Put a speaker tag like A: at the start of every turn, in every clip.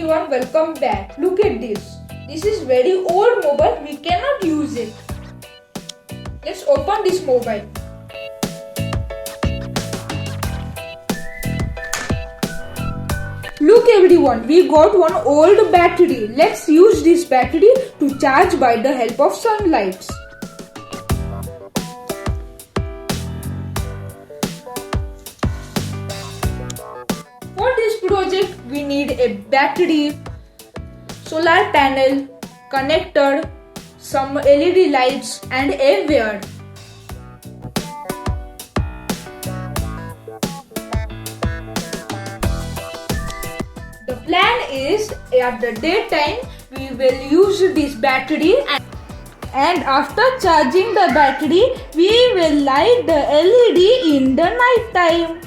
A: everyone, welcome back. Look at this. This is very old mobile. We cannot use it. Let's open this mobile. Look everyone, we got one old battery. Let's use this battery to charge by the help of sunlight. For this project, we need a battery, solar panel, connector, some LED lights and a wire. The plan is at the daytime we will use this battery and after charging the battery we will light the LED in the night time.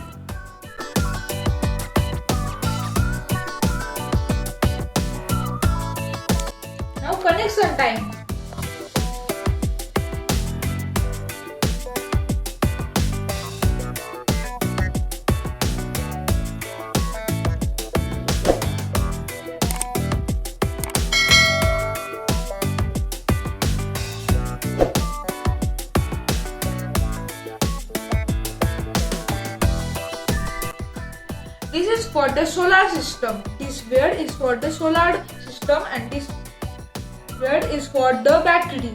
A: Now connection time. This is for the solar system. This wire is for the solar system and this wire is for the battery.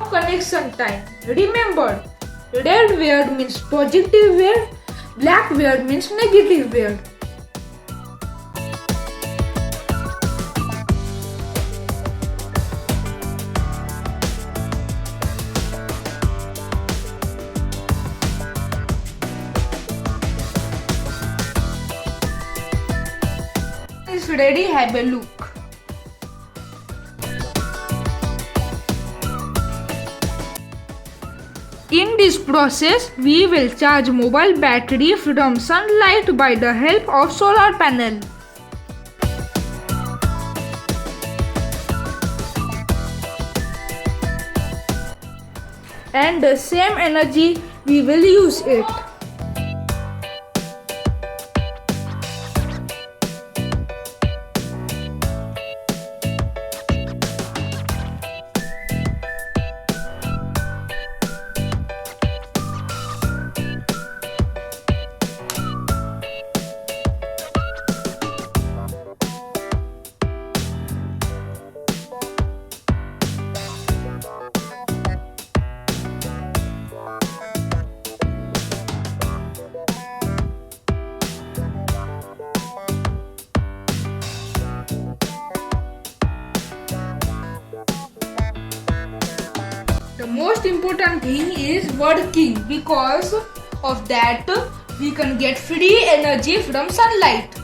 A: Connection time. Remember, red wire means positive wire, black wire means negative wire. Is ready, have a look. In this process, we will charge mobile battery from sunlight by the help of solar panel. And the same energy we will use it. The most important thing is working, because of that we can get free energy from sunlight.